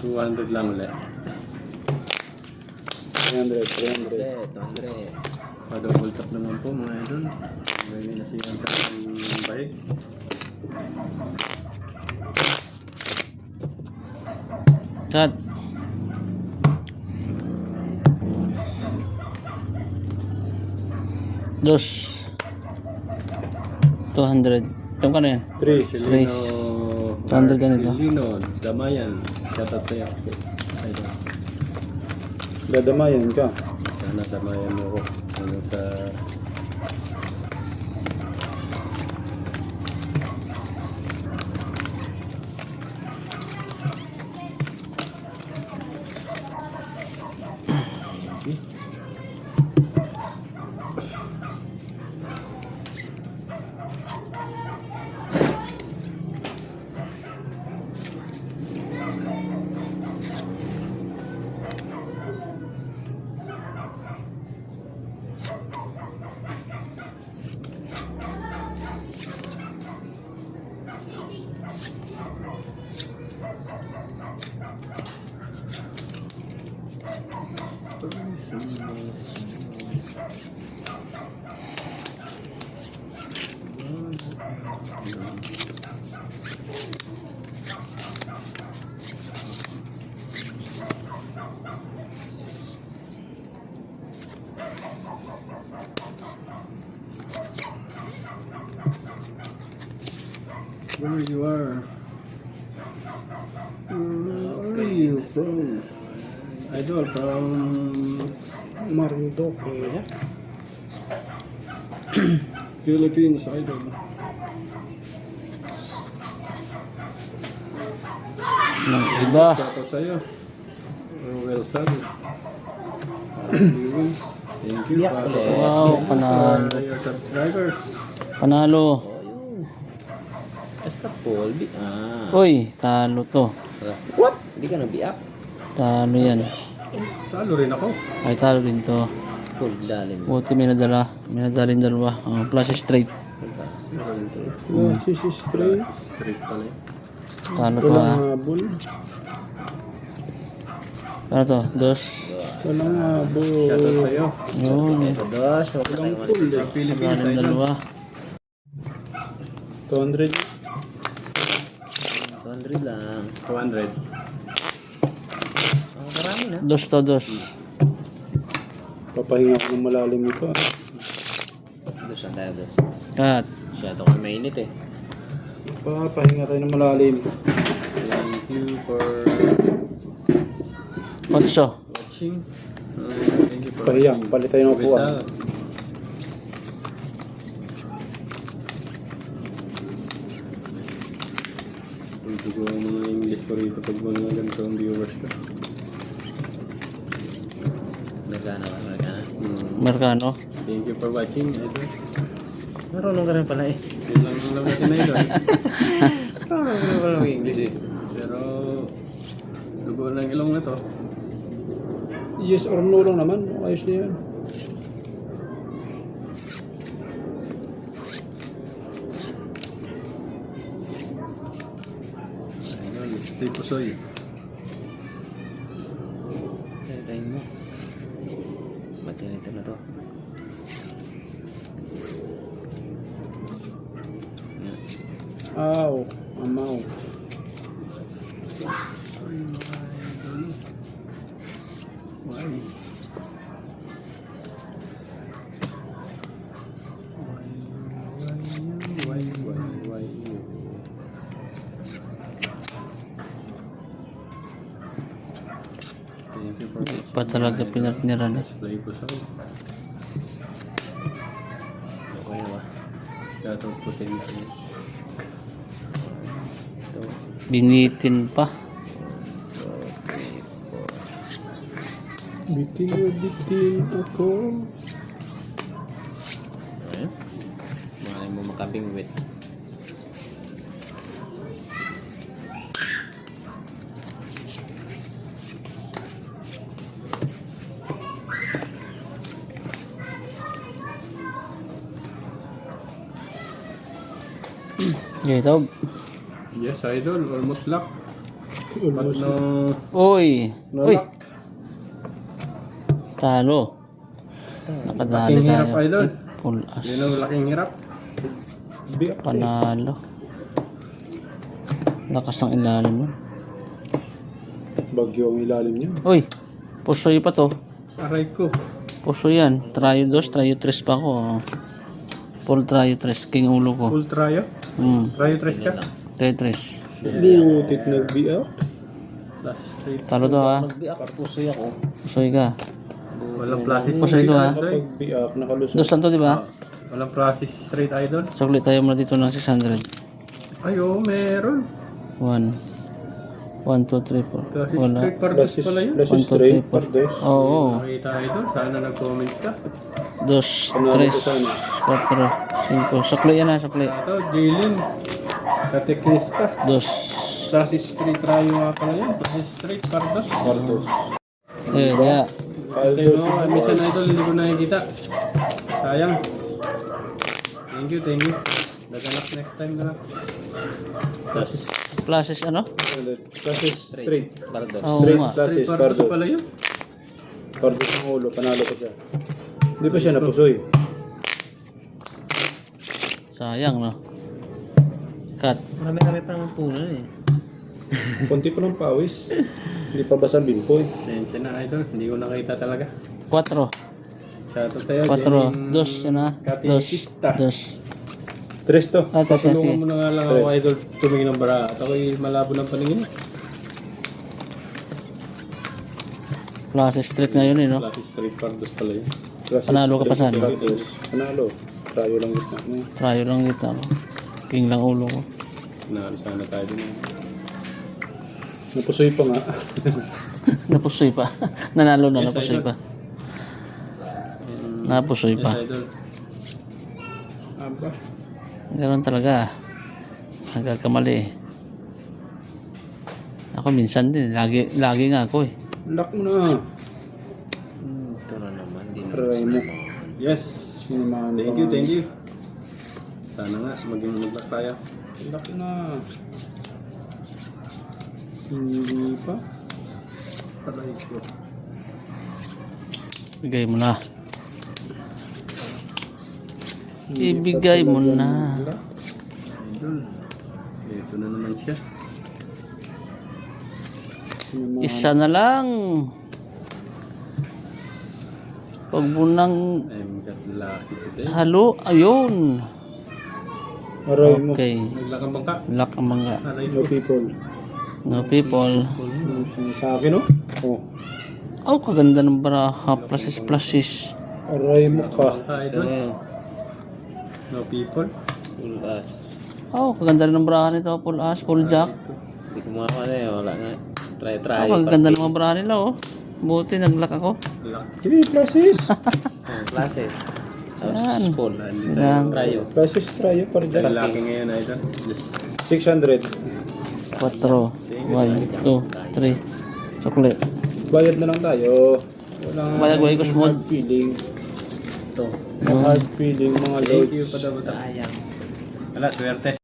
200 lang ulit. 300. 200. Pa-double tap naman po mga idol. May nasiyan sa bike. Cut. Dos. 200. Yung ka na yan? 3. Silino. 200 ganito. Silino. Damayan. Shoutout sa'yo. Idol. Dadamayan ka. Sana damayan mo ko. Hanggang sa... Where you are? Where are you from? Idol from Marinduque. Philippines, idol. Ng iba. Shoutout sa'yo. Well said. Thank you. Wow, panalo. Your subscribers. Panalo. Basta Paul. Uy, talo to. What? Hindi ka nag-biak? Talo yan. Talo rin ako. Ay, talo din to. Paul, lalim. Buti may nadala. May nadalin dalawa. Plus straight. This is 3. Straight pala eh. Talo to Walang ha. habol. Ano to? Dos. Walang habol. Shoutout sa'yo. Yun eh. Sa dos. Huwag ka tayo Full eh. Philippines, Nadalin idol. dalawa. 200. 200 lang. 200. Oh, marami na. Dos to dos. Papahinga ko ng malalim ito. Dos ang tayo, dos. Cut. Masyado ko mainit eh. Papahinga tayo ng malalim. Thank you for Otso. watching. Thank you for Pahiya. watching. Palit tayo ng upuan. Rizal. Hindi ko ang mga English ko rito pag mga ganito ang viewers ko. Nagana ka, nagana. Mercano. Thank you for watching, idol. Marunong ka rin pala eh. Yun lang ang naman natin, idol. Marunong ka rin pala mag-English eh. Pero dugo ng ilong na to. Yes or no lang naman. Ayos na yan. Ayun, stay pusoy. Tayo mo. Matinito na to. Aw. Amaw. Why? Why you? Thank you for watching. Pa talaga pinartneran eh. Play pusoy. Okay na ba? Shoutout po sa inyo. Ito. Binitin pa. Bitin ako. Ayun. Malay mo makabingwit. Ito. Yes, idol. Almost lock. But no, Uy! no Uy! luck. Talo. Nakadali Laking hirap, tayo. idol. Full as. Yun ang laking hirap. Biak. Panalo. Lakas ng ilalim mo. Bagyo ang ilalim niya. Uy! Pusoy pa to. Aray ko. Puso yan. Trayo 2, trayo 3 pa ako. Full trayo 3. King ulo ko. Full tryo. Tryo 3 ka. Trayo 3. Hindi utit nag-biak. Plus straight. Talo to ha. Magbiak, pusoy ako. Pusoy ka. Walang process Pusoy ko, ha? idol. Kapag biak, nakalusot. Dos to di ba? Walang process straight idol. Sukli tayo muna dito ng 600. Ay, oo, meron. 1. 1, 2, 3, 4. Process Wala. straight pardos pala yun. Plus 1, 2, 3, straight, 4. pardos. Oo. Nakita idol. Sana nag-comments ka. 2, 3, 4, 5. Sukli yan ha, sukli. Ito, Jalen. Kateknista. 2. Process straight tryo nga pala yan. Process straight pardos. Pardos. Eh, kaya. Okay, no, minsan idol, hindi ko nakikita. Sayang. Thank you, thank you. Daganap next time na lang. Pluses ano? Plus straight. Bardos. Oo Straight, nga. plus Straight pardos pardos. pala yun. Pardos ang ulo, panalo ko siya. Hindi pa siya napusoy. Sayang no. Cut. Marami-rami pa naman punan eh. Kunti pa ng pawis. Hindi pa basa bimpoy. Sensya na idol, hindi ko nakita talaga. 4. Shoutout sa'yo, 4. 2 yan ha. 2. Katekista. 2. Tres to. Ah, tapos yan, Tulungan sige. mo na nga lang ako idol, tumingin ng bara. At ako'y malabo ng paningin. Pluses street ngayon eh no. Klase straight pardos pala yun. Plus Panalo ka pa saan? pardos. Panalo. Tayo lang gitna mo. Trayo lang dito. No? King lang ulo ko. Nalo sana tayo din. Napusoy pa nga. Napusoy pa. Nanalo na, Yes, napusoy idol. pa. Napusoy pa. Yes idol. Aba. Ganoon talaga. Nagkakamali eh. Ako minsan din. Lagi nga ako eh. Lock mo na. Ito na naman. Di na Try mo. Yes. Sinimahan Thank pa you, nga. thank you. Sana nga, maging mag-lock tayo. Lock na. Hindi pa. Aray ko. Bigay mo na. Ibigay mo na. Idol. Ito na naman siya. Sinimahan. Isa na lang. Pag mo nang I'm got lucky today. halo, ayun. Aray mo. Okay. Naglakang bangka. Lock ang mga. Aray No ko. people. No people. Sa akin, oh. Oh. Oh, kaganda ng baraha. Pluses, pluses. Aray mo ka. Bangka, idol. No people. Full as. Oh, kaganda rin ng baraha nito. Full as, full jack. Hindi ko makakuha na eh. Wala nga. Try. Oh, kaganda ng mga baraha nila oh. Buti nag-lock ako. Luck. 3 pluses. Classes. Tapos Yan. full. Hindi Yan. tayo. Tryo. Pluses tayo para Dahil dyan. lucky ngayon, idol. Just 600. 4. 1, 2, 3. Sukli. Bayad na lang tayo. Walang Bayad, way ko smooth. hard feeling. Ito. No hard feeling mga thank loads. you, padabata. Sayang. Wala, swerte.